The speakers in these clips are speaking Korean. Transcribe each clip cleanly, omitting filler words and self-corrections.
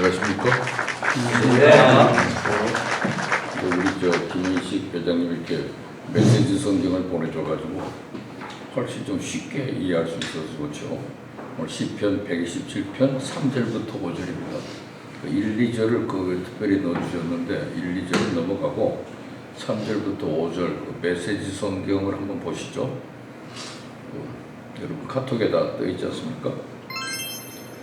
안녕하십니까? 우리 김인식 회장님 이렇게 메시지 성경을 보내줘가지고 훨씬 좀 쉽게 이해할 수 있어서 좋죠. 오늘 시편 127편 3절부터 5절입니다. 1, 2절을 특별히 넣어주셨는데 1, 2절을 넘어가고 3절부터 5절 메시지 성경을 한번 보시죠. 여러분 카톡에다 떠 있지 않습니까?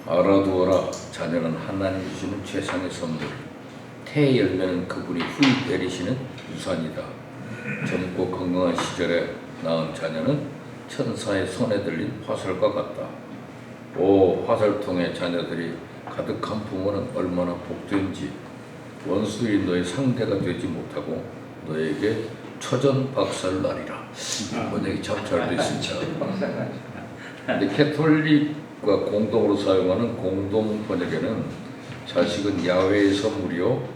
알아두어라. 자녀는 하나님 주시는 최상의 선물. 태의 열매는 그분이 후히 내리시는 유산이다. 젊고 건강한 시절에 낳은 자녀는 천사의 손에 들린 화살과 같다. 오 화살통에 자녀들이 가득한 부모는 얼마나 복된지. 원수들이 너의 상대가 되지 못하고 너에게 초전박살나리라. 번역이 참 잘 됐습니다. 근데 캐톨릭과 공동으로 사용하는 공동 번역에는 자식은 야훼의 선물이요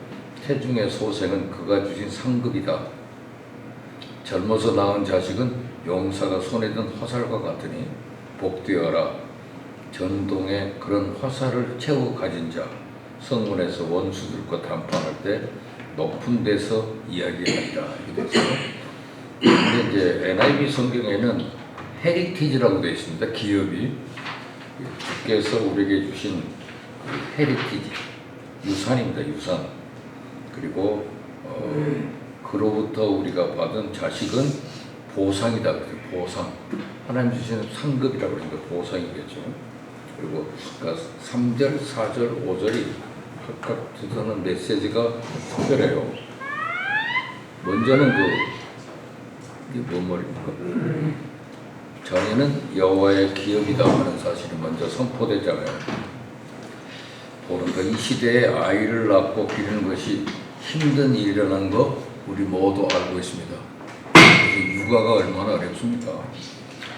태중의 소생은 그가 주신 상급이다. 젊어서 낳은 자식은 용사가 손에 든 화살과 같으니 복되어라. 전동에 그런 화살을 채워 가진 자. 성문에서 원수들과 담판할 때 높은 데서 이야기하리라. 이렇게 돼서 근데 이제 NIV 성경에는 헤리티지라고 되어 있습니다. 기업이 주께서 우리에게 주신 헤리티지 유산입니다. 유산. 그리고 그로부터 우리가 받은 자식은 보상이다. 보상. 하나님 주시는 상급이라고 그러니까 보상이겠죠. 그리고 그러니까 3절, 4절, 5절이 각각 주는 메시지가 특별해요. 먼저는 이게 뭔 말입니까? 자녀는 여호와의 기업이다 하는 사실이 먼저 선포되잖아요. 그러니까 이 시대에 아이를 낳고 기르는 것이 힘든 일이라는 거 우리 모두 알고 있습니다. 그래서 육아가 얼마나 어렵습니까?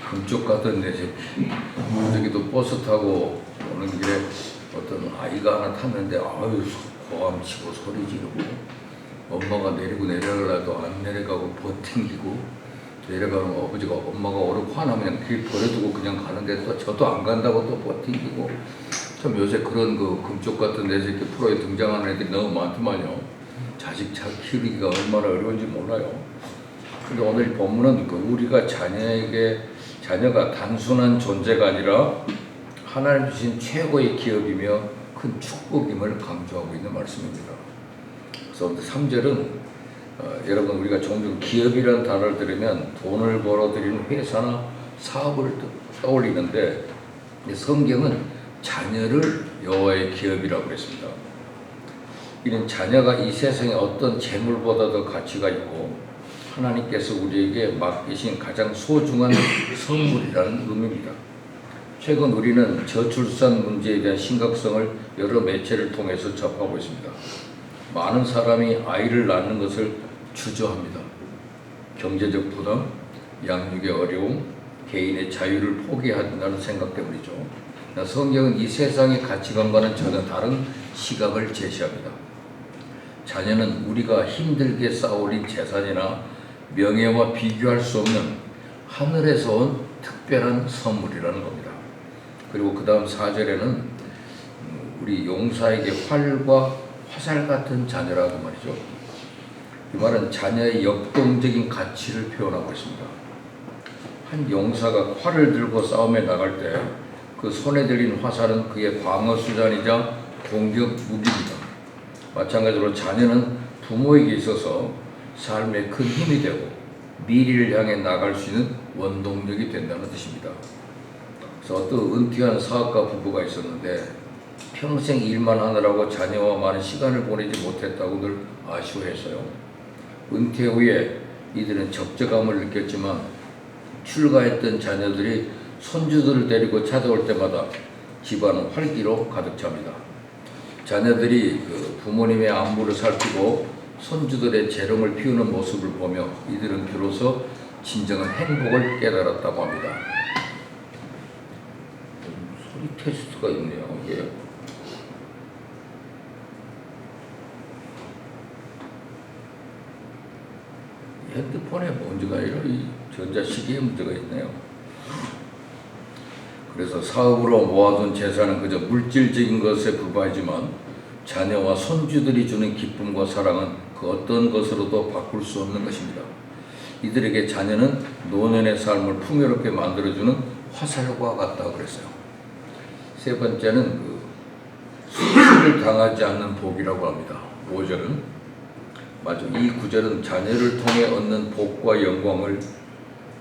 금쪽 같은 내 새끼. 저기도 버스 타고 오는 길에 어떤 아이가 하나 탔는데 아유 고함치고 소리 지르고 엄마가 내리고 내려가려도 안 내려가고 버팅기고 내려가는 아버지가 엄마가 어렵고 화나면 그냥 길 버려두고 그냥 가는데 또 저도 안 간다고 또 버팅기고 참 요새 그런 금쪽 같은 내 새끼 프로에 등장하는 애들이 너무 많더만요. 자식 잘 키우기가 얼마나 어려운지 몰라요. 근데 오늘 본문은 우리가 자녀가 단순한 존재가 아니라 하나님 주신 최고의 기업이며 큰 축복임을 강조하고 있는 말씀입니다. 그래서 3절은 여러분 우리가 종종 기업이라는 단어를 들으면 돈을 벌어들이는 회사나 사업을 떠올리는데 성경은 자녀를 여호와의 기업이라고 했습니다. 이는 자녀가 이 세상에 어떤 재물보다도 가치가 있고 하나님께서 우리에게 맡기신 가장 소중한 선물이라는 의미입니다. 최근 우리는 저출산 문제에 대한 심각성을 여러 매체를 통해서 접하고 있습니다. 많은 사람이 아이를 낳는 것을 주저합니다. 경제적 부담, 양육의 어려움, 개인의 자유를 포기한다는 생각 때문이죠. 성경은 이 세상의 가치관과는 전혀 다른 시각을 제시합니다. 자녀는 우리가 힘들게 쌓아올린 재산이나 명예와 비교할 수 없는 하늘에서 온 특별한 선물이라는 겁니다. 그리고 그 다음 4절에는 우리 용사에게 활과 화살 같은 자녀라고 말이죠. 이 말은 자녀의 역동적인 가치를 표현하고 있습니다. 한 용사가 활을 들고 싸움에 나갈 때 그 손에 들린 화살은 그의 방어 수단이자 공격 무기입니다. 마찬가지로 자녀는 부모에게 있어서 삶에 큰 힘이 되고 미래를 향해 나갈 수 있는 원동력이 된다는 뜻입니다. 그래서 어떤 은퇴한 사업가 부부가 있었는데 평생 일만 하느라고 자녀와 많은 시간을 보내지 못했다고 늘 아쉬워했어요. 은퇴 후에 이들은 적적함을 느꼈지만 출가했던 자녀들이 손주들을 데리고 찾아올 때마다 집안은 활기로 가득 찹니다. 자녀들이 부모님의 안부를 살피고 손주들의 재롱을 피우는 모습을 보며 이들은 비로소 진정한 행복을 깨달았다고 합니다. 소리 테스트가 있네요. 이게. 핸드폰에 문제가 아니라 이 전자시계에 문제가 있네요. 그래서 사업으로 모아둔 재산은 그저 물질적인 것에 불과하지만 자녀와 손주들이 주는 기쁨과 사랑은 그 어떤 것으로도 바꿀 수 없는 것입니다. 이들에게 자녀는 노년의 삶을 풍요롭게 만들어주는 화살과 같다고 그랬어요. 세 번째는 수치를 당하지 않는 복이라고 합니다. 5절은 맞아. 이 구절은 자녀를 통해 얻는 복과 영광을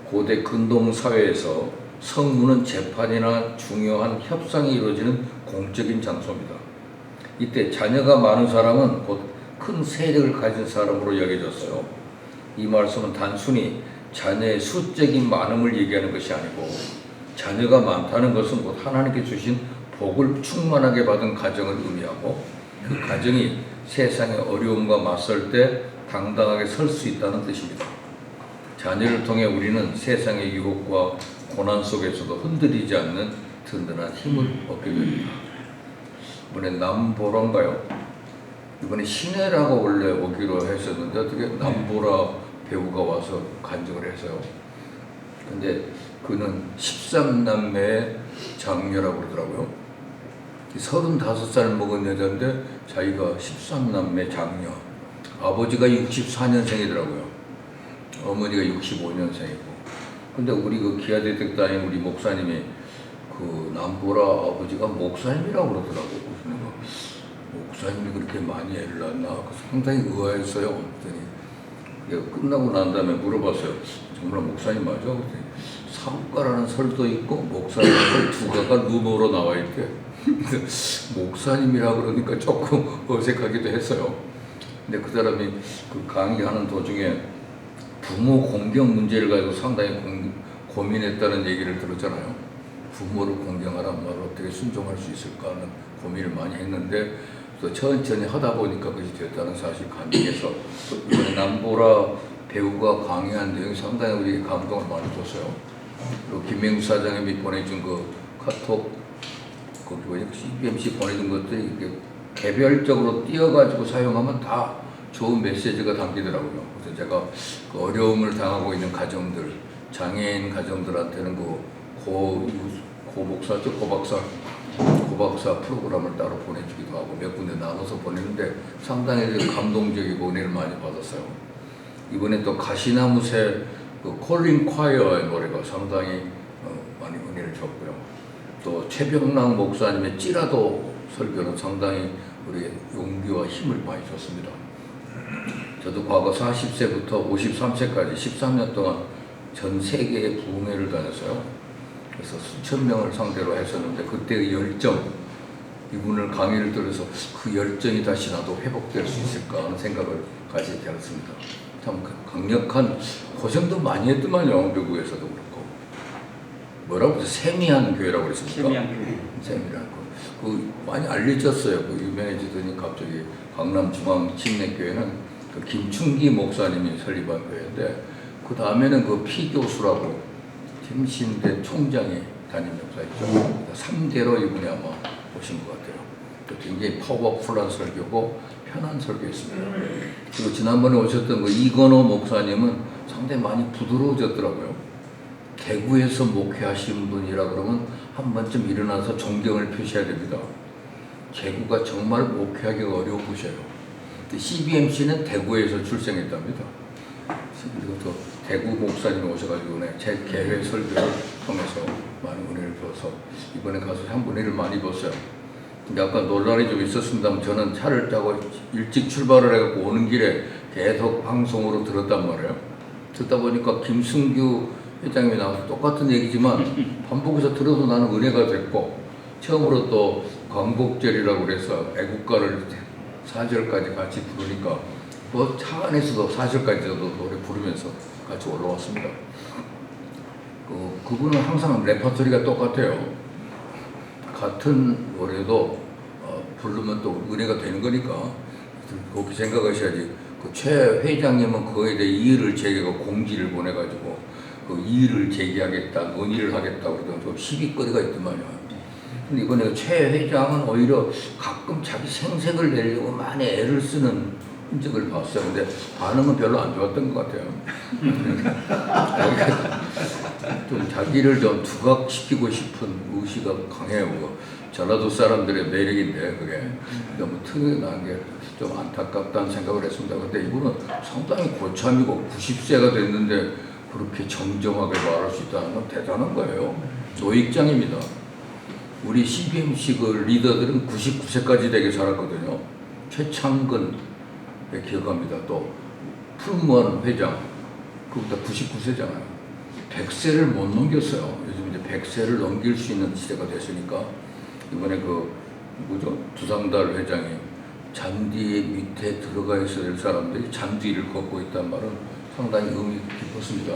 고대 근동 사회에서 성문은 재판이나 중요한 협상이 이루어지는 공적인 장소입니다. 이때 자녀가 많은 사람은 곧 큰 세력을 가진 사람으로 여겨졌어요. 이 말씀은 단순히 자녀의 수적인 많음을 얘기하는 것이 아니고 자녀가 많다는 것은 곧 하나님께 주신 복을 충만하게 받은 가정을 의미하고 그 가정이 세상의 어려움과 맞설 때 당당하게 설 수 있다는 뜻입니다. 자녀를 통해 우리는 세상의 유혹과 고난 속에서도 흔들리지 않는 든든한 힘을 얻게 됩니다. 이번에 남보라인가요? 이번에 신혜라고 원래 오기로 했었는데 어떻게 남보라 배우가 와서 간증을 해서요. 근데 그는 13남매의 장녀라고 그러더라고요. 35살 먹은 여자인데 자기가 13남매 장녀. 아버지가 64년생이더라고요. 어머니가 65년생이고. 근데 우리 그 기아대택 다닌 우리 목사님이 그 남보라 아버지가 목사님이라고 그러더라고요. 그래서 내가 목사님이 그렇게 많이 애를 낳나? 상당히 의아했어요. 그랬더니 끝나고 난 다음에 물어봤어요. 정말 목사님 맞아? 그랬더니 사업가라는 설도 있고 목사라는 설 두 가가 루머로 나와 있대. 목사님이라고 그러니까 조금 어색하기도 했어요. 근데 그 사람이 그 강의하는 도중에 부모 공경 문제를 가지고 상당히 고민했다는 얘기를 들었잖아요. 부모를 공경하란 말을 어떻게 순종할 수 있을까 하는 고민을 많이 했는데 또 천천히 하다 보니까 그것이 됐다는 사실 감명해서 이번에 남보라 배우가 강의한 내용이 상당히 우리에게 감동을 많이 줬어요. 또 김명수 사장님이 보내준 그 카톡 거기 뭐지 CBMC 보내준 것들이 이렇게 개별적으로 띄어가지고 사용하면 다 좋은 메시지가 담기더라고요. 그래서 제가 그 어려움을 당하고 있는 가정들, 장애인 가정들한테는 그 고박사 프로그램을 따로 보내주기도 하고 몇 군데 나눠서 보내는데 상당히 감동적이고 은혜를 많이 받았어요. 이번에 또 가시나무새 그 콜린 콰이어의 노래가 상당히 많이 은혜를 줬고요. 또 최병랑 목사님의 찌라도 설교는 상당히 우리의 용기와 힘을 많이 줬습니다. 저도 과거 40세부터 53세까지 13년 동안 전 세계의 부흥회를 다녔어요. 그래서 수천 명을 상대로 했었는데 그때의 열정, 이분을 강의를 들어서 그 열정이 다시 나도 회복될 수 있을까 하는 생각을 가지게 되었습니다. 참 강력한 고생도 많이 했더만요. 미국에서도 그렇고. 뭐라고 해서 세미한 교회라고 그랬습니까? 세미한 교회. 세미한 거. 그 많이 알려졌어요. 그 유명해지더니 갑자기 강남중앙침례교회는 그 김충기 목사님이 설립한 교회인데 그 다음에는 그 피 교수라고 김신대 총장이 담임 목사였죠. 3대로 이분이 아마 오신 것 같아요. 또 굉장히 파워풀한 설교고 편한 설교였습니다. 그리고 지난번에 오셨던 그 이건호 목사님은 상당히 많이 부드러워졌더라고요. 대구에서 목회하신 분이라 그러면 한 번쯤 일어나서 존경을 표시해야 됩니다. 대구가 정말 목회하기가 어려운 곳이에요. CBMC는 대구에서 출생했답니다. 그리고 또 대구 목사님이 오셔가지고 제 개회 설교를 통해서 많은 은혜를 줘서 이번에 가서 한 은혜를 많이 줬어요. 근데 아까 논란이 좀 있었습니다만 저는 차를 타고 일찍 출발을 해갖고 오는 길에 계속 방송으로 들었단 말이에요. 듣다 보니까 김승규 회장님이 나와서 똑같은 얘기지만 반복해서 들어도 나는 은혜가 됐고 처음으로 또 광복절이라고 그래서 애국가를 4절까지 같이 부르니까 뭐 차 안에서도 4절까지 저도 노래 부르면서 같이 올라왔습니다. 그분은 항상 레퍼토리가 똑같아요. 같은 노래도 부르면 또 은혜가 되는 거니까 그렇게 생각하셔야지. 그 최 회장님은 그거에 대해 이의를 제기하고 공지를 보내가지고 그 이의를 제기하겠다, 논의를 하겠다 그러던 좀 시비거리가 있더만요. 근데 이번에 최 회장은 오히려 가끔 자기 생색을 내려고 많이 애를 쓰는 흔적을 봤어요. 근데 반응은 별로 안 좋았던 것 같아요. 좀 자기를 좀 두각시키고 싶은 의지가 강해요. 전라도 사람들의 매력인데 그게 너무 특이한 게 좀 안타깝다는 생각을 했습니다. 근데 이분은 상당히 고참이고 90세가 됐는데 그렇게 정정하게 말할 수 있다는 건 대단한 거예요. 노익장입니다. 우리 CBMC 그 리더들은 99세까지 되게 살았거든요. 최창근 기억합니다. 또 풀무원 회장 그보다 99세잖아요. 100세를 못 넘겼어요. 요즘 이제 100세를 넘길 수 있는 시대가 됐으니까 이번에 그 누구죠? 두상달 회장이 잔디 밑에 들어가 있어야 될 사람들이 잔디 위를 걷고 있다는 말은 상당히 의미 깊었습니다.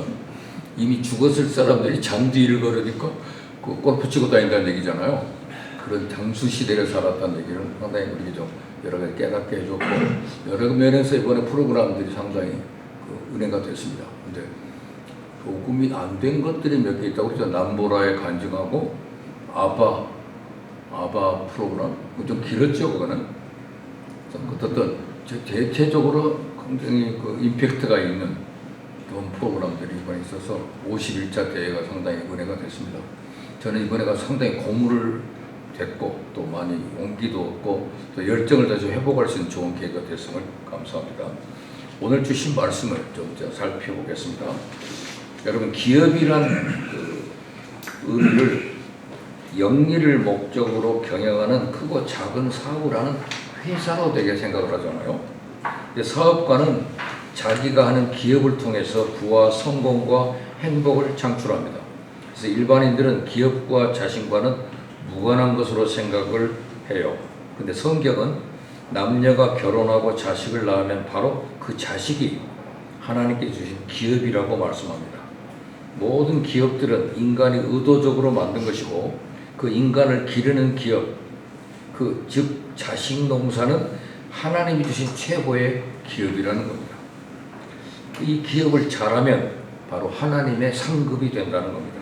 이미 죽었을 사람들이 잔디 위를 걸으니까 그 골프 치고 다닌다는 얘기잖아요. 그런 장수 시대를 살았다는 얘기를 상당히 우리가 좀 여러 가지 깨닫게 해줬고 여러 면에서 이번에 프로그램들이 상당히 그 은혜가 됐습니다. 근데 녹음이 안 된 것들이 몇 개 있다고 그러죠. 남보라의 간증하고 아바 프로그램 좀 길었죠. 그거는 어떤 대체적으로 굉장히 그 임팩트가 있는 그런 프로그램들이 이번에 있어서 51차 대회가 상당히 은혜가 됐습니다. 저는 이번에가 상당히 고무를 됐고 또 많이 용기도 얻고 또 열정을 다시 회복할 수 있는 좋은 계기가 됐음을 감사합니다. 오늘 주신 말씀을 좀 살펴보겠습니다. 여러분 기업이란 그 의미를 영리를 목적으로 경영하는 크고 작은 사업을 하는 회사로 되게 생각을 하잖아요. 근데 사업가는 자기가 하는 기업을 통해서 부와 성공과 행복을 창출합니다. 그래서 일반인들은 기업과 자신과는 무관한 것으로 생각을 해요. 근데 성경은 남녀가 결혼하고 자식을 낳으면 바로 그 자식이 하나님께 주신 기업이라고 말씀합니다. 모든 기업들은 인간이 의도적으로 만든 것이고 그 인간을 기르는 기업, 즉 자식 농사는 하나님이 주신 최고의 기업이라는 겁니다. 이 기업을 잘하면 바로 하나님의 상급이 된다는 겁니다.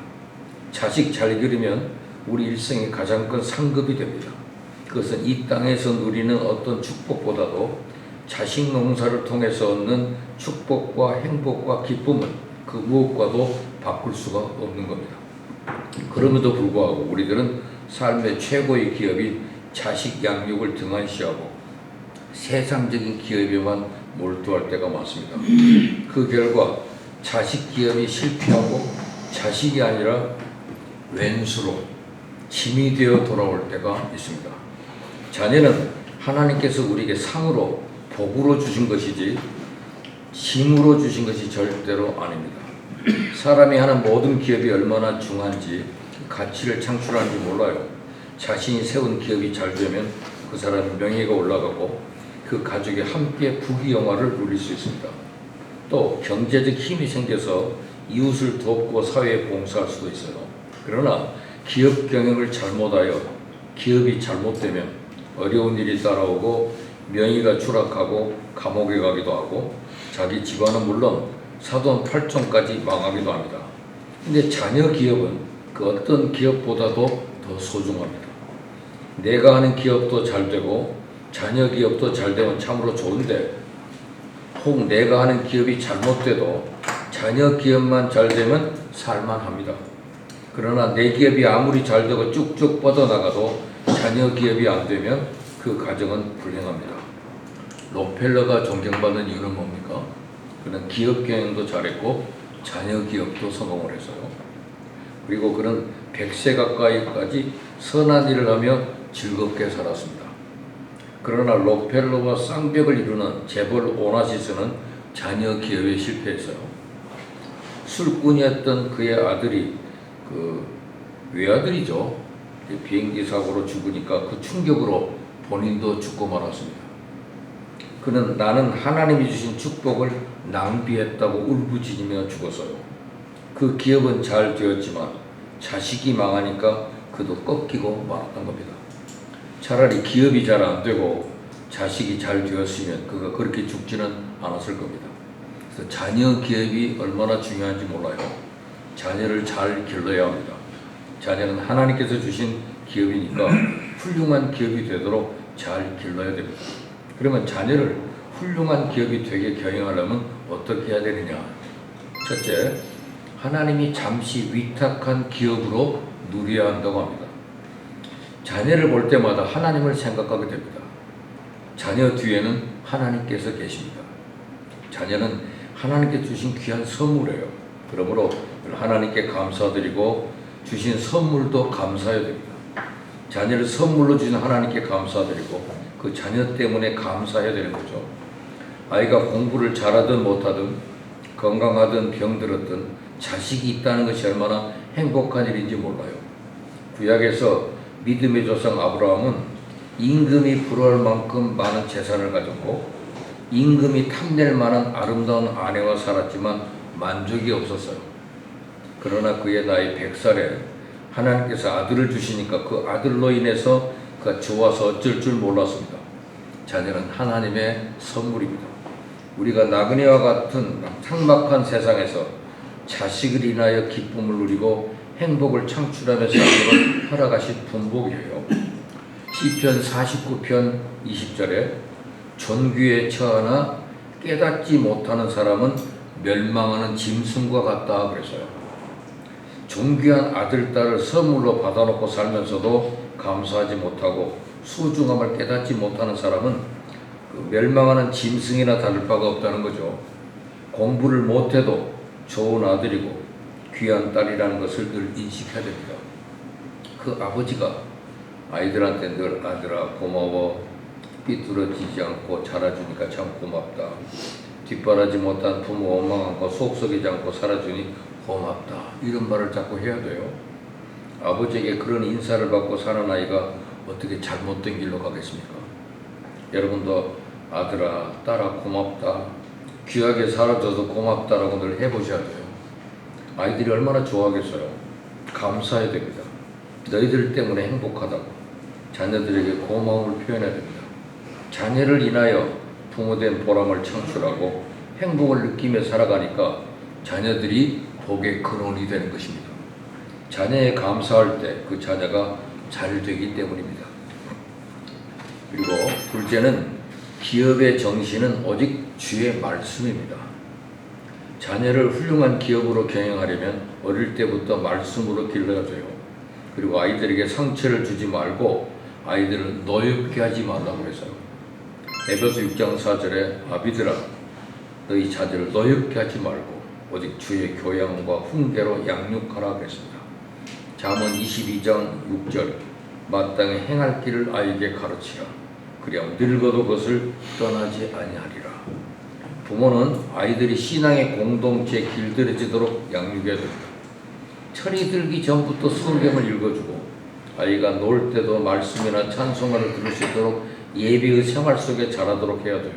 자식 잘 기르면 우리 일생의 가장 큰 상급이 됩니다. 그것은 이 땅에서 누리는 어떤 축복보다도 자식 농사를 통해서 얻는 축복과 행복과 기쁨은 그 무엇과도 바꿀 수가 없는 겁니다. 그럼에도 불구하고 우리들은 삶의 최고의 기업인 자식 양육을 등한시하고 세상적인 기업에만 몰두할 때가 많습니다. 그 결과 자식 기업이 실패하고 자식이 아니라 왼수로 짐이 되어 돌아올 때가 있습니다. 자녀는 하나님께서 우리에게 상으로 복으로 주신 것이지 짐으로 주신 것이 절대로 아닙니다. 사람이 하는 모든 기업이 얼마나 중요한지 가치를 창출하는지 몰라요. 자신이 세운 기업이 잘 되면 그 사람의 명예가 올라가고 그 가족이 함께 부귀영화를 누릴 수 있습니다. 또 경제적 힘이 생겨서 이웃을 돕고 사회에 봉사할 수도 있어요. 그러나 기업 경영을 잘못하여 기업이 잘못되면 어려운 일이 따라오고 명예가 추락하고 감옥에 가기도 하고 자기 집안은 물론 사돈 팔촌까지 망하기도 합니다. 근데 자녀 기업은 그 어떤 기업보다도 더 소중합니다. 내가 하는 기업도 잘 되고 자녀 기업도 잘 되면 참으로 좋은데 혹 내가 하는 기업이 잘못돼도 자녀 기업만 잘 되면 살만합니다. 그러나 내 기업이 아무리 잘 되고 쭉쭉 뻗어나가도 자녀 기업이 안 되면 그 가정은 불행합니다. 록펠러가 존경받는 이유는 뭡니까? 그는 기업 경영도 잘했고 자녀 기업도 성공을 했어요. 그리고 그는 100세 가까이까지 선한 일을 하며 즐겁게 살았습니다. 그러나 록펠러와 쌍벽을 이루는 재벌 오나시스는 자녀 기업에 실패했어요. 술꾼이었던 그의 아들이 외아들이죠. 비행기 사고로 죽으니까 그 충격으로 본인도 죽고 말았습니다. 그는 나는 하나님이 주신 축복을 낭비했다고 울부짖으며 죽었어요. 그 기업은 잘 되었지만 자식이 망하니까 그도 꺾이고 말았던 겁니다. 차라리 기업이 잘 안 되고 자식이 잘 되었으면 그가 그렇게 죽지는 않았을 겁니다. 그래서 자녀 기업이 얼마나 중요한지 몰라요. 자녀를 잘 길러야 합니다. 자녀는 하나님께서 주신 기업이니까 훌륭한 기업이 되도록 잘 길러야 됩니다. 그러면 자녀를 훌륭한 기업이 되게 경영하려면 어떻게 해야 되느냐? 첫째, 하나님이 잠시 위탁한 기업으로 누려야 한다고 합니다. 자녀를 볼 때마다 하나님을 생각하게 됩니다. 자녀 뒤에는 하나님께서 계십니다. 자녀는 하나님께 주신 귀한 선물이에요. 그러므로 하나님께 감사드리고 주신 선물도 감사해야 됩니다. 자녀를 선물로 주신 하나님께 감사드리고 그 자녀 때문에 감사해야 되는 거죠. 아이가 공부를 잘하든 못하든 건강하든 병들었든 자식이 있다는 것이 얼마나 행복한 일인지 몰라요. 구약에서 믿음의 조상 아브라함은 임금이 부러워할 만큼 많은 재산을 가졌고 임금이 탐낼 만한 아름다운 아내와 살았지만 만족이 없었어요. 그러나 그의 나이 100살에 하나님께서 아들을 주시니까 그 아들로 인해서 그가 좋아서 어쩔 줄 몰랐습니다. 자녀는 하나님의 선물입니다. 우리가 나그네와 같은 삭막한 세상에서 자식을 인하여 기쁨을 누리고 행복을 창출하며 살도록 허락하신 분복이에요. 시편 49편 20절에 존귀에 처하나 깨닫지 못하는 사람은 멸망하는 짐승과 같다 그랬어요. 존귀한 아들, 딸을 선물로 받아놓고 살면서도 감사하지 못하고 소중함을 깨닫지 못하는 사람은 그 멸망하는 짐승이나 다를 바가 없다는 거죠. 공부를 못해도 좋은 아들이고 귀한 딸이라는 것을 늘 인식해야 됩니다. 그 아버지가 아이들한테 늘 아들아 고마워, 삐뚤어지지 않고 자라주니까 참 고맙다, 뒷바라지 못한 부모 원망한 거 속 썩이지 않고 살아주니 고맙다, 이런 말을 자꾸 해야 돼요. 아버지에게 그런 인사를 받고 사는 아이가 어떻게 잘못된 길로 가겠습니까? 여러분도 아들아 딸아 고맙다, 귀하게 살아줘서 고맙다라고 늘 해보셔야 돼요. 아이들이 얼마나 좋아하겠어요. 감사해야 됩니다. 너희들 때문에 행복하다고 자녀들에게 고마움을 표현해야 됩니다. 자녀를 인하여 부모된 보람을 창출하고 행복을 느끼며 살아가니까 자녀들이 복의 근원이 되는 것입니다. 자녀에 감사할 때 그 자녀가 잘 되기 때문입니다. 그리고 둘째는 기업의 정신은 오직 주의 말씀입니다. 자녀를 훌륭한 기업으로 경영하려면 어릴 때부터 말씀으로 길러줘요. 그리고 아이들에게 상처를 주지 말고 아이들을 노엽게 하지 말라고 했어요. 에베소 6장 4절에 아비들아 너희 자녀를 노엽게 하지 말고 오직 주의 교양과 훈계로 양육하라 그랬습니다. 잠언 22장 6절 마땅히 행할 길을 아이에게 가르치라. 그리하면 늙어도 그것을 떠나지 아니하리라. 부모는 아이들이 신앙의 공동체에 길들여지도록 양육해야 됩니다. 철이 들기 전부터 성경을 읽어주고 아이가 놀 때도 말씀이나 찬송가를 들을 수 있도록 예배의 생활 속에 자라도록 해야 돼요.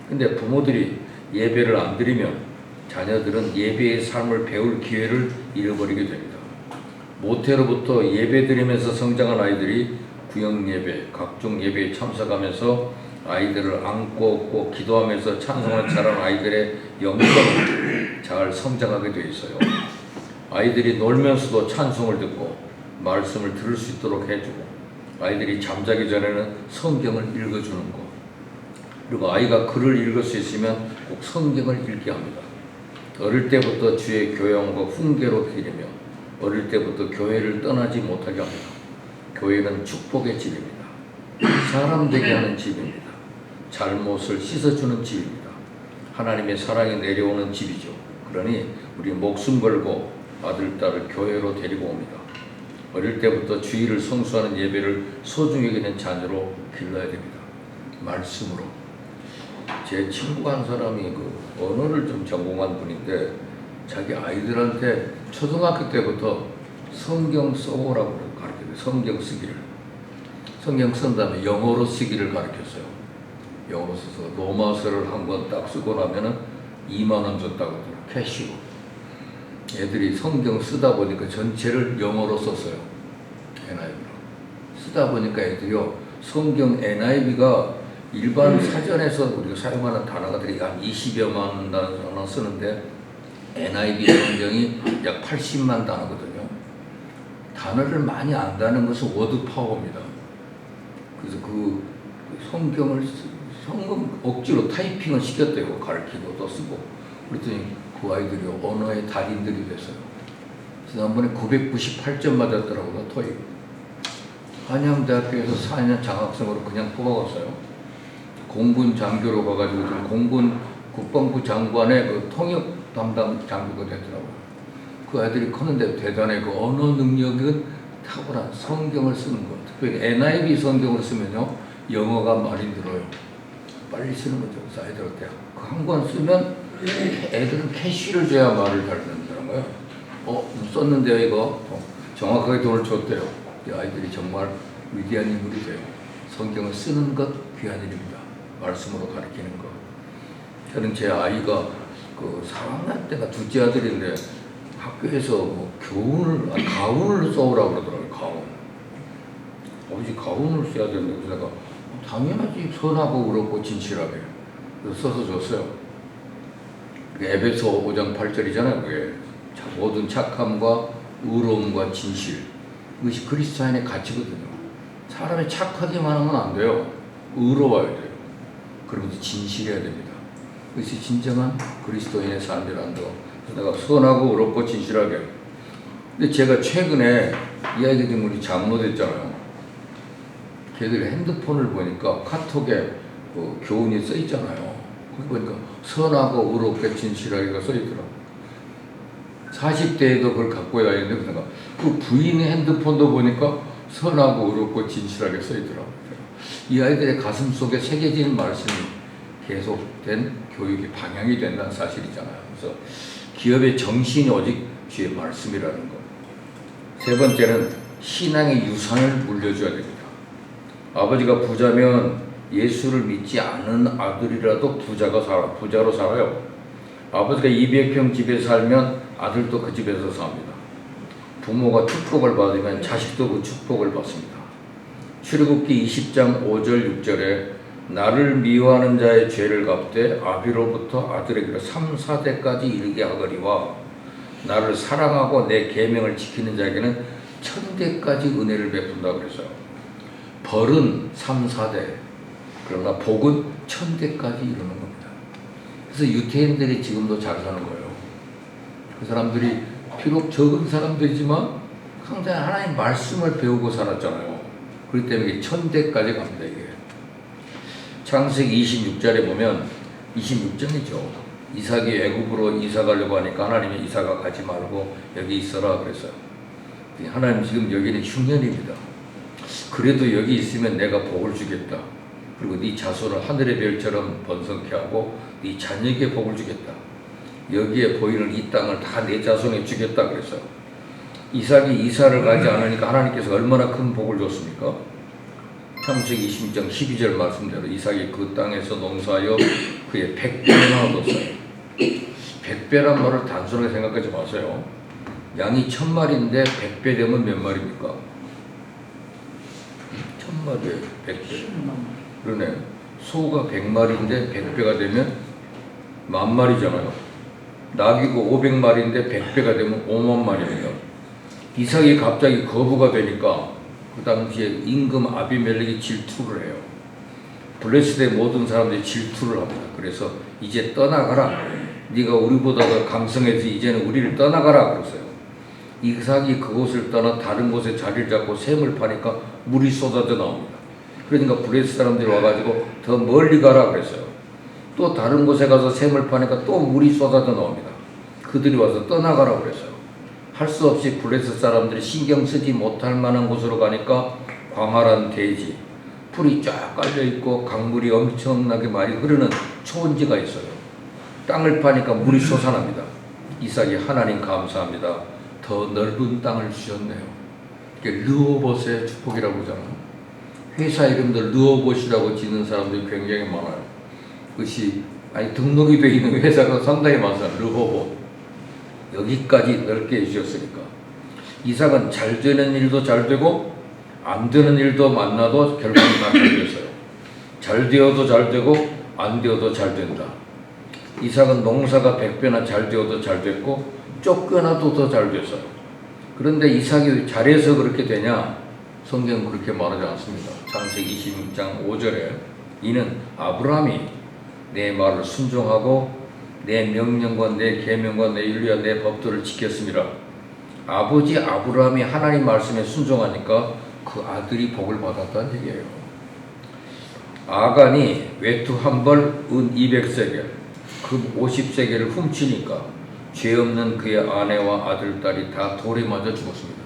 근데 부모들이 예배를 안 드리면 자녀들은 예배의 삶을 배울 기회를 잃어버리게 됩니다. 모태로부터 예배 드리면서 성장한 아이들이 구역 예배, 각종 예배에 참석하면서 아이들을 안고 업고 기도하면서 찬송을 잘하는 아이들의 영성을 잘 성장하게 되어 있어요. 아이들이 놀면서도 찬송을 듣고 말씀을 들을 수 있도록 해주고 아이들이 잠자기 전에는 성경을 읽어주는 것, 그리고 아이가 글을 읽을 수 있으면 꼭 성경을 읽게 합니다. 어릴 때부터 주의 교양과 훈계로 기르며 어릴 때부터 교회를 떠나지 못하게 합니다. 교회는 축복의 집입니다. 사람 되게 하는 집입니다. 잘못을 씻어주는 집입니다. 하나님의 사랑이 내려오는 집이죠. 그러니 우리 목숨 걸고 아들, 딸을 교회로 데리고 옵니다. 어릴 때부터 주일을 성수하는 예배를 소중히 여기는 자녀로 길러야 됩니다. 말씀으로. 제 친구가 한 사람이 그 언어를 좀 전공한 분인데 자기 아이들한테 초등학교 때부터 성경 써보라고 가르쳐요. 성경 쓰기를. 성경 쓴 다음에 영어로 쓰기를 가르쳤어요. 영어로 써서 로마서를 한 권 딱 쓰고 나면은 2만 원 줬다고 하더라고요. 캐시로. 애들이 성경 쓰다 보니까 전체를 영어로 썼어요. NIV로. 쓰다 보니까 애들이요. 성경 NIV가 일반 사전에서 우리가 사용하는 단어가 한 20여만 단어 쓰는데 NIV 성경이 약 80만 단어거든요. 단어를 많이 안다는 것은 워드 파워입니다. 그래서 그 성경을 성경 억지로 타이핑을 시켰대요. 가르치고 또 쓰고. 그랬더니 그 아이들이 언어의 달인들이 됐어요. 지난번에 998점 맞았더라고요. 토익. 한양대학교에서 4년 장학생으로 그냥 뽑아갔어요. 공군 장교로 가가지고 지금 공군 국방부 장관의 그 통역 담당 장교가 됐더라고요. 그 아이들이 크는데 대단해. 그 언어 능력은 탁월한 성경을 쓰는 거. 특별히 NIV 성경을 쓰면요. 영어가 많이 늘어요. 빨리 쓰는 거죠. 그래서 아이들한테 그 한 권 쓰면 애들은 캐시를 줘야 말을 잘 듣는다는 거예요. 썼는데요 이거. 정확하게 돈을 줬대요. 이 아이들이 정말 위대한 인물이 돼요. 성경을 쓰는 것 귀한 일입니다. 말씀으로 가르치는 것. 저는 제 아이가 그 4학년 때가 둘째 아들인데 학교에서 뭐 가운을 써오라고 그러더라고요. 가운. 아버지 가운을 써야 되는데 그래서 내가 당연하지. 선하고 의롭고 진실하게. 그래서 써서 줬어요. 에베소 5장 8절이잖아요. 그게 모든 착함과 의로움과 진실. 이것이 그리스도인의 가치거든요. 사람이 착하기만 하면 안 돼요. 의로워야 돼요. 그러면서 진실해야 됩니다. 그것이 진정한 그리스도인의 삶이란다. 그래서 내가 선하고 의롭고 진실하게. 근데 제가 최근에 이 아이들이 우리 장로됐잖아요. 걔들 핸드폰을 보니까 카톡에 교훈이 써 있잖아요. 거기 보니까 선하고 의롭게 진실하게가 써 있더라고요. 40대에도 그걸 갖고 다니는데 그 부인 핸드폰도 보니까 선하고 의롭고 진실하게 써 있더라고요. 이 아이들의 가슴 속에 새겨지는 말씀이 계속된 교육의 방향이 된다는 사실이잖아요. 그래서 기업의 정신이 오직 주의 말씀이라는 것. 세 번째는 신앙의 유산을 물려줘야 됩니다. 아버지가 부자면 예수를 믿지 않은 아들이라도 부자로 살아요. 아버지가 200평 집에 살면 아들도 그 집에서 삽니다. 부모가 축복을 받으면 자식도 그 축복을 받습니다. 출애굽기 20장 5절 6절에 나를 미워하는 자의 죄를 갚되 아비로부터 아들에게로 3, 4대까지 이르게 하거니와 나를 사랑하고 내 계명을 지키는 자에게는 1000대까지 은혜를 베푼다 그랬어요. 벌은 3, 4대 그러나 복은 1000대까지 이루는 겁니다. 그래서 유태인들이 지금도 잘 사는 거예요. 그 사람들이 비록 적은 사람들이지만 항상 하나님 말씀을 배우고 살았잖아요. 그렇기 때문에 1000대까지 갑니다. 이게 창세기 26절에 보면 26절이죠. 이삭이 애굽으로 이사 가려고 하니까 하나님이 이삭아 가지 말고 여기 있어라 그랬어요. 하나님 지금 여기는 흉년입니다. 그래도 여기 있으면 내가 복을 주겠다. 그리고 네 자손을 하늘의 별처럼 번성케 하고 네 자녀에게 복을 주겠다. 여기에 보이는 이 땅을 다 내 자손에 주겠다 그랬어요. 이삭이 이사를 가지 않으니까 하나님께서 얼마나 큰 복을 줬습니까? 창세기 26장 12절 말씀대로 이삭이 그 땅에서 농사하여 그의 100배나 얻었어요. 100배란 말을 단순하게 생각하지 마세요. 양이 1000마리인데 100배 되면 몇 마리입니까? 1000마리에 100배. 그러네. 소가 100마리인데 100배가 되면 10,000마리잖아요. 나귀가 500마리인데 100배가 되면 50,000마리입니다. 이삭이 갑자기 거부가 되니까 그 당시에 임금 아비멜렉이 질투를 해요. 블레셋의 모든 사람들이 질투를 합니다. 그래서 이제 떠나가라. 네가 우리보다 더 강성해서 이제는 우리를 떠나가라 그랬어요. 이삭이 그곳을 떠나 다른 곳에 자리를 잡고 샘을 파니까 물이 쏟아져 나옵니다. 그러니까 블레셋 사람들이 와가지고 더 멀리 가라 그랬어요. 또 다른 곳에 가서 샘을 파니까 또 물이 쏟아져 나옵니다. 그들이 와서 떠나가라 그랬어요. 할 수 없이 블레셋 사람들이 신경 쓰지 못할 만한 곳으로 가니까 광활한 대지, 풀이 쫙 깔려있고 강물이 엄청나게 많이 흐르는 초원지가 있어요. 땅을 파니까 물이 솟아납니다. 이삭이 하나님 감사합니다. 더 넓은 땅을 주셨네요. 이게 르호봇의 축복이라고 그러잖아요. 회사 이름도 르호봇이라고 짓는 사람들이 굉장히 많아요. 그것이 등록이 되어 있는 회사가 상당히 많습니다. 르호봇. 여기까지 넓게 해주셨으니까. 이삭은 잘 되는 일도 잘 되고 안 되는 일도 만나도 결국은 다 잘 됐어요. 잘 되어도 잘 되고 안 되어도 잘 된다. 이삭은 농사가 100배나 잘 되어도 잘 됐고 쫓겨나도 더 잘 됐어요. 그런데 이삭이 잘해서 그렇게 되냐? 성경은 그렇게 말하지 않습니다. 창세기 26장 5절에 이는 아브라함이 내 말을 순종하고 내 명령과 내 계명과 내 윤리와 내 법도를 지켰습니다. 아버지 아브라함이 하나님 말씀에 순종하니까 그 아들이 복을 받았다는 얘기예요. 아간이 외투 한 벌, 은 200세겔, 금 50세겔을 훔치니까 죄 없는 그의 아내와 아들, 딸이 다 돌에 맞아 죽었습니다.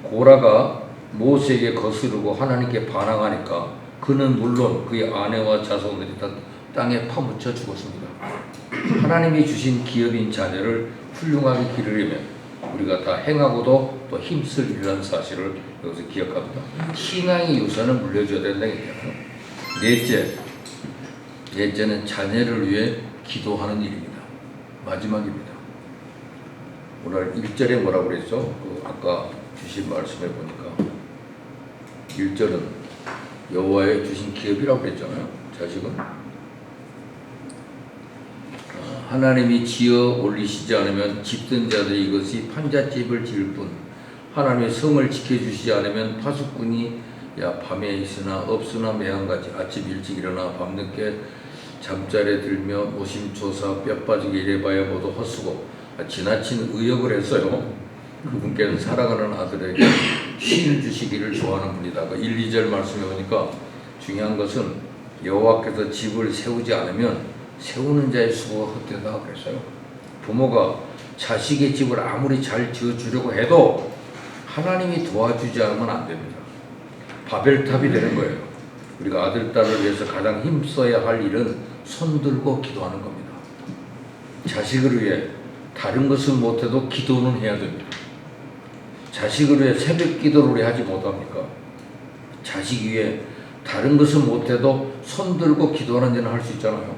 고라가 모세에게 거스르고 하나님께 반항하니까 그는 물론 그의 아내와 자손들이 다 땅에 파묻혀 죽었습니다. 하나님이 주신 기업인 자녀를 훌륭하게 기르려면 우리가 다 행하고도 또 힘쓸 일이라는 사실을 여기서 기억합니다. 신앙의 유산을 물려줘야 된다는 얘기예요. 넷째는 자녀를 위해 기도하는 일입니다. 마지막입니다. 오늘 1절에 뭐라고 그랬죠? 아까 주신 말씀해 보니까 1절은 여호와의 주신 기업이라고 그랬잖아요. 자식은 하나님이 지어 올리시지 않으면 집든 자들이 이것이 판잣집을 지을 뿐 하나님의 성을 지켜주시지 않으면 파수꾼이 밤에 있으나 없으나 매한가지 아침 일찍 일어나 밤늦게 잠자리에 들며 노심초사 뼈 빠지게 일해봐야 모두 헛수고 지나친 의역을 했어요. 그분께는 사랑하는 아들에게 쉼을 주시기를 좋아하는 분이다. 1, 2절 말씀해 보니까 중요한 것은 여호와께서 집을 세우지 않으면 세우는 자의 수고가 헛되다 그랬어요. 부모가 자식의 집을 아무리 잘 지어주려고 해도 하나님이 도와주지 않으면 안 됩니다. 바벨탑이 되는 거예요. 우리가 아들, 딸을 위해서 가장 힘써야 할 일은 손들고 기도하는 겁니다. 자식을 위해 다른 것을 못해도 기도는 해야 됩니다. 자식을 위해 새벽 기도를 왜 하지 못합니까? 자식 위해 다른 것을 못해도 손들고 기도하는 일은 할 수 있잖아요.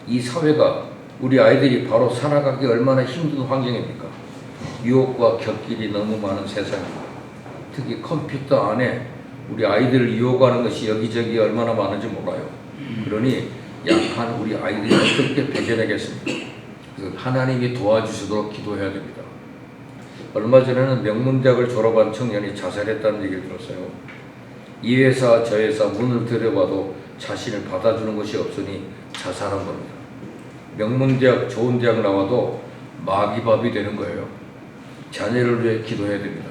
이 사회가 우리 아이들이 바로 살아가기 얼마나 힘든 환경입니까? 유혹과 곁길이 너무 많은 세상입니다. 특히 컴퓨터 안에 우리 아이들을 유혹하는 것이 여기저기 얼마나 많은지 몰라요. 그러니 약한 우리 아이들이 어떻게 배제하겠습니까? 그래서 하나님이 도와주시도록 기도해야 됩니다. 얼마 전에는 명문대학을 졸업한 청년이 자살했다는 얘기를 들었어요. 이 회사 저 회사 문을 들여봐도 자신을 받아주는 것이 없으니 자살한 겁니다. 명문대학 좋은 대학 나와도 마귀밥이 되는 거예요. 자녀를 위해 기도해야 됩니다.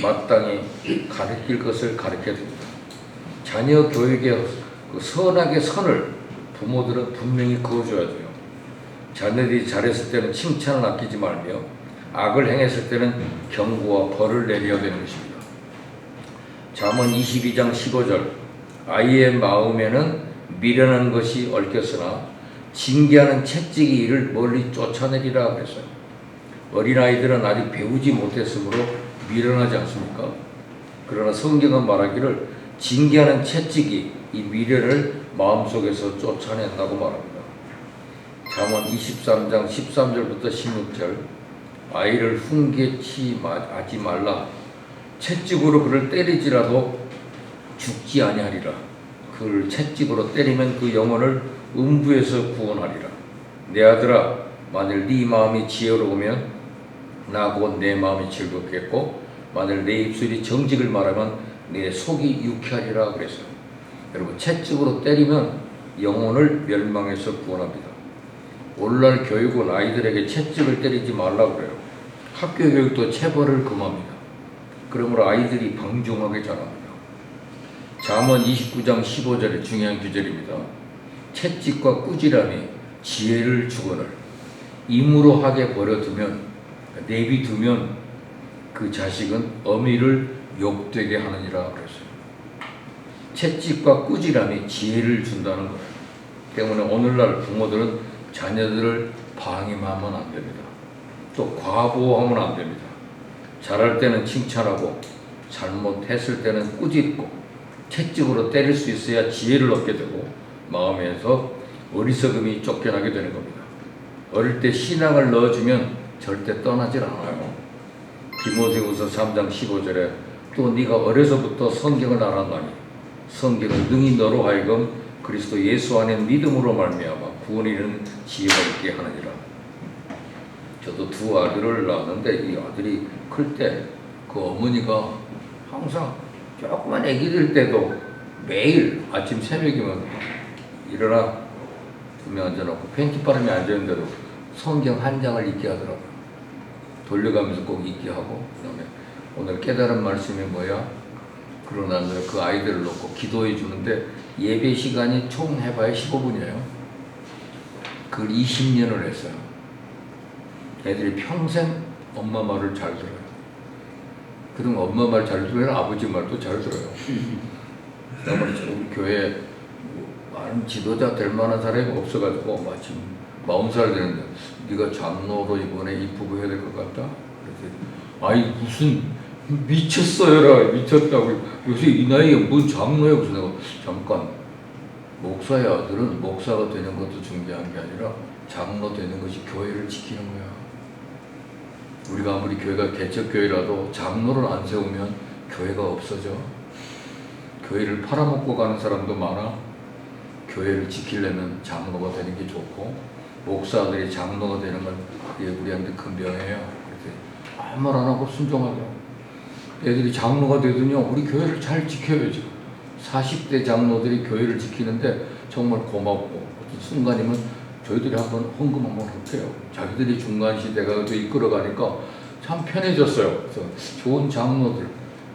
마땅히 가르칠 것을 가르쳐야 됩니다. 자녀 교육에 그 선악의 선을 부모들은 분명히 그어줘야 돼요. 자녀들이 잘했을 때는 칭찬을 아끼지 말며 악을 행했을 때는 경고와 벌을 내려야 되는 것입니다. 잠언 22장 15절 아이의 마음에는 미련한 것이 얽혔으나 징계하는 채찍이 이를 멀리 쫓아내리라 그랬어요. 어린아이들은 아직 배우지 못했으므로 미련하지 않습니까? 그러나 성경은 말하기를 징계하는 채찍이 이 미련을 마음속에서 쫓아낸다고 말합니다. 잠언 23장 13절부터 16절 아이를 훈계치 하지 말라. 채찍으로 그를 때리지라도 죽지 아니하리라. 그를 채찍으로 때리면 그 영혼을 음부에서 구원하리라. 내 아들아 만일 네 마음이 지혜로우면 나 곧 내 마음이 즐겁겠고 만일 내 입술이 정직을 말하면 내 속이 유쾌하리라 그랬어요. 여러분 채찍으로 때리면 영혼을 멸망에서 구원합니다. 오늘날 교육은 아이들에게 채찍을 때리지 말라고 그래요. 학교 교육도 체벌을 금합니다. 그러므로 아이들이 방종하게 자랍니다. 잠언 29장 15절의 중요한 구절입니다. 채찍과 꾸지람이 지혜를 주거늘 임으로 하게 버려두면 내비두면 그 자식은 어미를 욕되게 하느니라 그랬어요. 채찍과 꾸지람이 지혜를 준다는 거예요. 때문에 오늘날 부모들은 자녀들을 방임하면 안 됩니다. 또 과보호하면 안 됩니다. 잘할 때는 칭찬하고 잘못했을 때는 꾸짖고 채찍으로 때릴 수 있어야 지혜를 얻게 되고 마음에서 어리석음이 쫓겨나게 되는 겁니다. 어릴 때 신앙을 넣어주면 절대 떠나질 않아요. 디모데후서 3장 15절에 또 네가 어려서부터 성경을 알았나니 성경은 능히 너로 하여금 그리스도 예수 안에 믿음으로 말미암아 구원에 이르는 지혜가 있게 하느니라. 저도 두 아들을 낳았는데 이 아들이 클 때 그 어머니가 항상 조그만 애기들 때도 매일 아침 새벽이면 일어나 분명 앉아놓고 팬티바람에 앉아있는데도 성경 한 장을 읽게 하더라고요. 돌려가면서 꼭 읽게 하고, 그 다음에 오늘 깨달은 말씀이 뭐야? 그러고 나서 그 아이들을 놓고 기도해 주는데 예배 시간이 총 해봐야 15분이에요. 그걸 20년을 했어요. 애들이 평생 엄마 말을 잘 들어요. 그럼 엄마 말 잘 들어요? 아버지 말도 잘 들어요. 그러면 우리 교회에 많은 지도자 될 만한 사람이 없어가지고 마침 40살 되는데 네가 장로로 이번에 입후보 해야 될 것 같다? 그래서 아이 무슨 미쳤어요라 미쳤다고 요새 이 나이에 뭔 장로야 그래서 내가 잠깐 목사의 아들은 목사가 되는 것도 중요한 게 아니라 장로 되는 것이 교회를 지키는 거야. 우리가 아무리 교회가 개척교회라도 장로를 안 세우면 교회가 없어져. 교회를 팔아먹고 가는 사람도 많아. 교회를 지키려면 장로가 되는 게 좋고 목사들이 장로가 되는 건 그게 우리한테 큰 병이에요. 그래서 아무 말 안 하고 순종하죠. 애들이 장로가 되더니요 우리 교회를 잘 지켜야죠. 40대 장로들이 교회를 지키는데 정말 고맙고 어떤 순간이면 저희들이 한번 헌금 한번 할게요. 자기들이 중간 시대가 이끌어가니까 참 편해졌어요. 그래서 좋은 장로들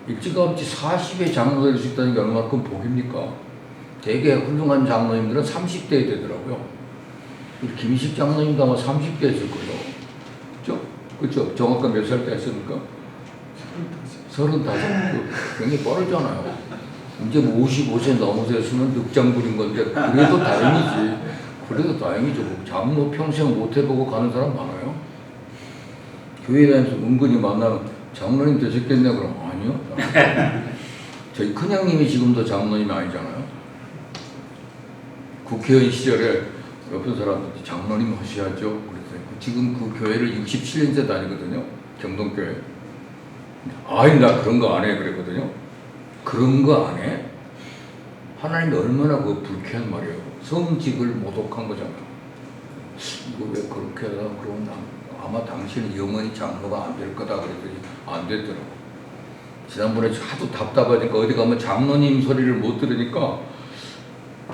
일찌감치 40의 장로가 될 수 있다는 게 얼마큼 복입니까? 되게 훌륭한 장로님들은 30대에 되더라고요. 우리 김식 장로님도 아마 30대였을 거예요. 그죠? 그죠? 정확한 몇 살 때 했습니까? 35. 굉장히 빠르잖아요. 이제 뭐 55세 넘어서 했으면 늑장 부린 건데, 그래도 다행이지. 그래도 다행이죠. 장로 평생 못 해보고 가는 사람 많아요. 교회 다니면서 은근히 만나면 장로님 되셨겠냐? 그럼 아니요. 저희 큰형님이 지금도 장로님이 아니잖아요. 국회의원 시절에 옆에 사람들이 장로님 하셔야죠. 그랬더니 지금 그 교회를 67년째 다니거든요. 경동교회. 아이 나 그런 거 안 해 그랬거든요. 그런 거 안 해? 하나님이 얼마나 그 불쾌한 말이에요. 성직을 모독한 거잖아요. 이거 왜 그렇게 하다 그러면 아마 당신은 영원히 장로가 안 될 거다 그랬더니 안 됐더라고. 지난번에 하도 답답하니까 어디 가면 장로님 소리를 못 들으니까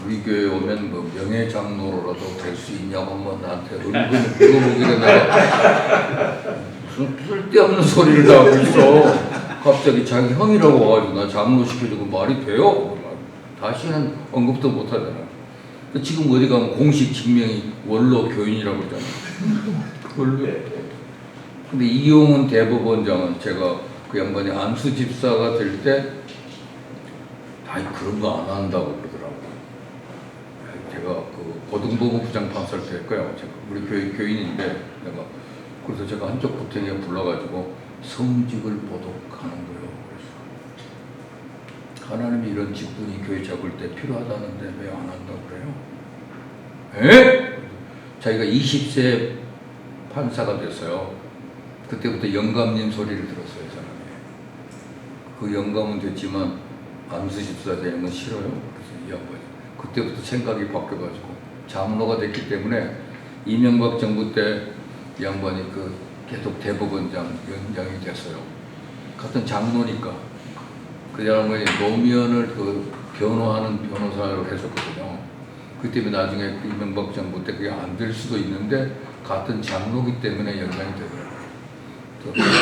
우리 교회 오면 뭐 명예 장로로라도 될 수 있냐고 한번 나한테 은근히 물어보길래 내가 무슨 쓸데없는 소리를 다 하고 있어. 갑자기 자기 형이라고 와가지고 나 장로 시켜주고 말이 돼요? 다시는 언급도 못 하잖아. 지금 어디 가면 공식 직명이 원로 교인이라고 그러잖아. 원로. 근데 이용훈 대법원장은 제가 그 양반이 안수 집사가 될 때 아니 그런 거 안 한다고 그러더라고요. 제가 그 고등법원 부장판사를 될 거예요. 제가 우리 교인인데 내가 그래서 제가 한쪽 부탱이에 불러가지고 성직을 보독하는 거예요. 그래서 하나님이 이런 직분이 교회 잡을 때 필요하다는데 왜 안 한다고 그래요? 에? 자기가 20세 판사가 됐어요. 그때부터 영감님 소리를 들었어요, 사람이. 그 영감은 됐지만 안수집사 되는 건 싫어요. 그래서 이 양반이 그때부터 생각이 바뀌어가지고 장로가 됐기 때문에 이명박 정부 때 이 양반이 그 계속 대법원장 연장이 됐어요. 같은 장로니까 그 양반이 노무현을 그 변호하는 변호사로 했었거든요. 그 때문에 나중에 이명박 정부 때 그게 안 될 수도 있는데 같은 장로기 때문에 연장이 되더라고요.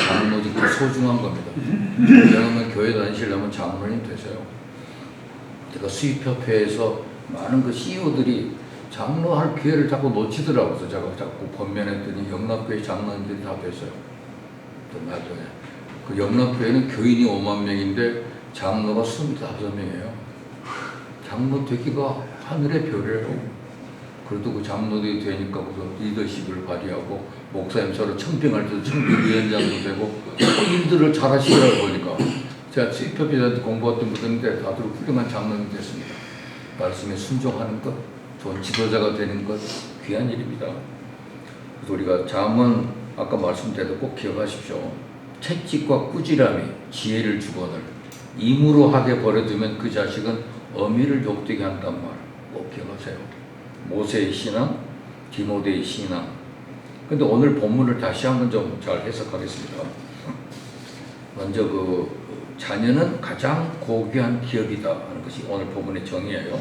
장로직도 소중한 겁니다. 왜냐하면 교회 다니시려면 장로님 되세요. 제가 수입협회에서 많은 그 CEO들이 장로할 기회를 자꾸 놓치더라고요. 그래서 제가 자꾸 권면했더니 영락교회 장로님들이 다 됐어요. 나중에 그 영락교회는 교인이 5만 명인데 장로가 25명이에요. 장로 되기가 하늘의 별이에요. 그래도 그 장로들이 되니까 그 리더십을 발휘하고 목사님 서로 청빙할 때도 청빙위원장도 되고 일들을 잘 하시더라고 보니까 제가 수입협회한테 공부했던 분들인데 다들 훌륭한 장로님이 됐습니다. 말씀에 순종하는 것, 좋은 지도자가 되는 것 귀한 일입니다. 그래서 우리가 잠언 아까 말씀드렸도 꼭 기억하십시오. 채찍과 꾸지람이 지혜를 주거늘 임으로 하게 버려두면 그 자식은 어미를 욕되게 한단 말 꼭 기억하세요. 모세의 신앙, 디모데의 신앙. 근데 오늘 본문을 다시 한번 좀 잘 해석하겠습니다. 먼저 그 자녀는 가장 고귀한 기업이다 하는 것이 오늘 본문의 정의예요.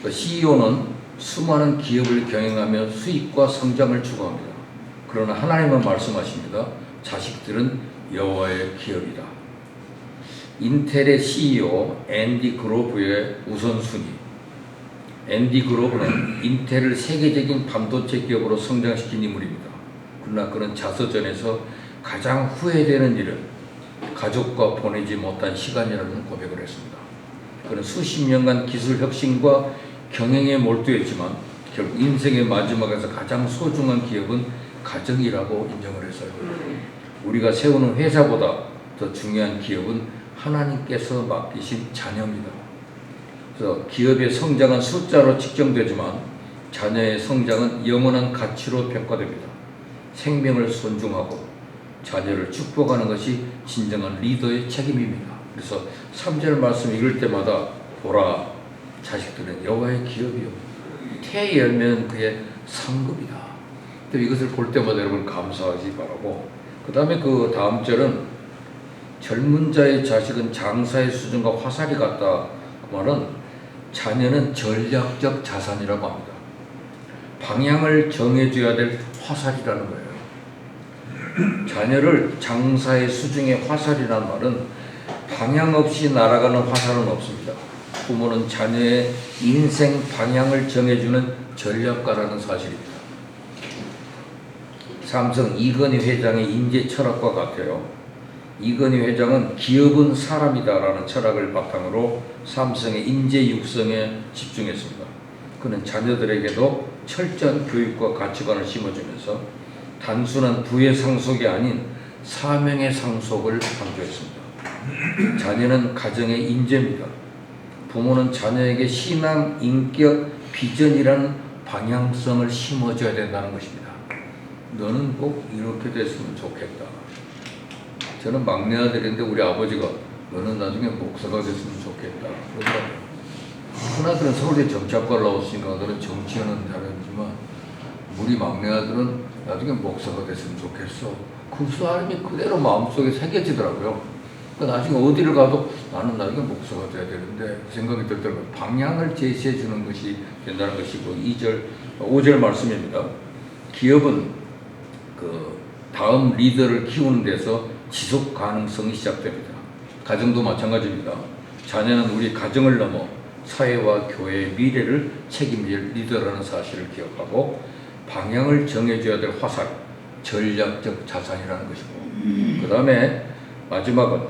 CEO는 수많은 기업을 경영하며 수익과 성장을 추구합니다. 그러나 하나님은 말씀하십니다. 자식들은 여호와의 기업이다. 인텔의 CEO 앤디 그로브의 우선순위. 앤디 그로브는 인텔을 세계적인 반도체 기업으로 성장시킨 인물입니다. 그러나 그는 자서전에서 가장 후회되는 일은 가족과 보내지 못한 시간이라는 고백을 했습니다. 그는 수십 년간 기술 혁신과 경영에 몰두했지만 결국 인생의 마지막에서 가장 소중한 기업은 가정이라고 인정을 했어요. 우리가 세우는 회사보다 더 중요한 기업은 하나님께서 맡기신 자녀입니다. 그래서 기업의 성장은 숫자로 측정되지만 자녀의 성장은 영원한 가치로 평가됩니다. 생명을 존중하고 자녀를 축복하는 것이 진정한 리더의 책임입니다. 그래서 3절 말씀 읽을 때마다 보라, 자식들은 여호와의 기업이요 태에 열매는 그의 상급이다. 이것을 볼 때마다 여러분 감사하시 바라고, 그 다음에 그 다음 절은 젊은 자의 자식은 장사의 수준과 화살이 같다. 그 말은 자녀는 전략적 자산이라고 합니다. 방향을 정해줘야 될 화살이라는 거예요. 자녀를 장사의 수중의 화살이라는 말은 방향 없이 날아가는 화살은 없습니다. 부모는 자녀의 인생 방향을 정해주는 전략가라는 사실입니다. 삼성 이건희 회장의 인재 철학과 같아요. 이건희 회장은 기업은 사람이다라는 철학을 바탕으로 삼성의 인재 육성에 집중했습니다. 그는 자녀들에게도 철저한 교육과 가치관을 심어주면서 단순한 부의 상속이 아닌 사명의 상속을 강조했습니다. 자녀는 가정의 인재입니다. 부모는 자녀에게 신앙, 인격, 비전이라는 방향성을 심어줘야 된다는 것입니다. 너는 꼭 이렇게 됐으면 좋겠다. 저는 막내 아들인데 우리 아버지가 너는 나중에 목사가 됐으면 좋겠다 그러더라고요. 큰 아들은 서울대 정치학과를 나왔으니까 아들은 정치하는 사람이지만 우리 막내 아들은 나중에 목사가 됐으면 좋겠어. 그 사람이 그대로 마음속에 새겨지더라고요. 그러니까 나중에 어디를 가도 나는 나중에 목사가 돼야 되는데 생각이 들더라고요. 방향을 제시해 주는 것이 된다는 것이고, 5절 말씀입니다. 기업은 그 다음 리더를 키우는 데서 지속 가능성이 시작됩니다. 가정도 마찬가지입니다. 자녀는 우리 가정을 넘어 사회와 교회의 미래를 책임질 리더라는 사실을 기억하고 방향을 정해줘야 될 화살, 전략적 자산이라는 것이고, 그 다음에 마지막은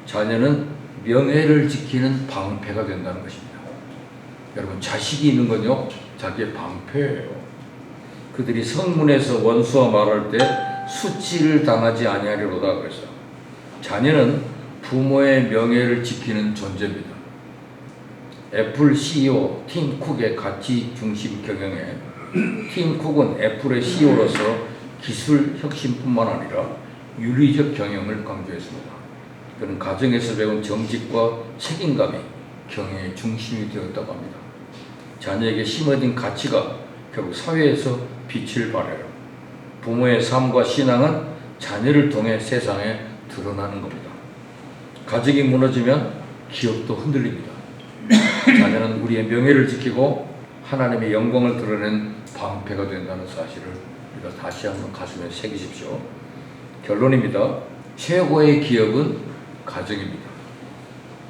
자녀는 명예를 지키는 방패가 된다는 것입니다. 여러분, 자식이 있는 건요 자기의 방패예요. 그들이 성문에서 원수와 말할 때 수치를 당하지 아니하리로다 그랬어요. 자녀는 부모의 명예를 지키는 존재입니다. 애플 CEO 팀 쿡의 가치 중심 경영에 팀 쿡은 애플의 CEO로서 기술 혁신뿐만 아니라 윤리적 경영을 강조했습니다. 그는 가정에서 배운 정직과 책임감이 경영의 중심이 되었다고 합니다. 자녀에게 심어진 가치가 결국 사회에서 빛을 발해요. 부모의 삶과 신앙은 자녀를 통해 세상에 드러나는 겁니다. 가정이 무너지면 기업도 흔들립니다. 자녀는 우리의 명예를 지키고 하나님의 영광을 드러낸 방패가 된다는 사실을 우리가 다시 한번 가슴에 새기십시오. 결론입니다. 최고의 기업은 가정입니다.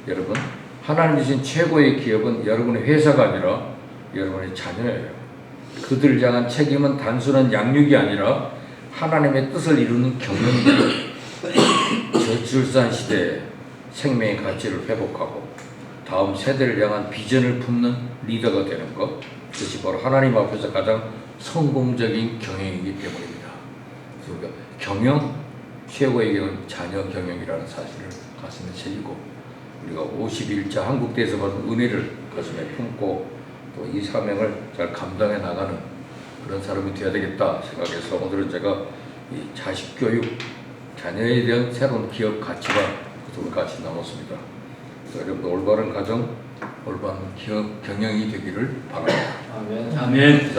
여러분, 하나님 주신 최고의 기업은 여러분의 회사가 아니라 여러분의 자녀예요. 그들을 향한 책임은 단순한 양육이 아니라 하나님의 뜻을 이루는 경영입니다. 저출산 시대에 생명의 가치를 회복하고 다음 세대를 향한 비전을 품는 리더가 되는 것, 그것이 바로 하나님 앞에서 가장 성공적인 경영이기 때문입니다. 그래서 경영, 최고의 경영은 자녀 경영이라는 사실을 가슴에 새기고 우리가 51차 한국대에서 받은 은혜를 가슴에 품고 또 이 사명을 잘 감당해 나가는 그런 사람이 되어야 되겠다 생각해서 오늘은 제가 이 자식 교육, 자녀에 대한 새로운 기업 가치가 그것을 같이 나눴습니다. 여러분, 올바른 가정, 올바른 기업 경영이 되기를 바랍니다. 아멘. 아멘.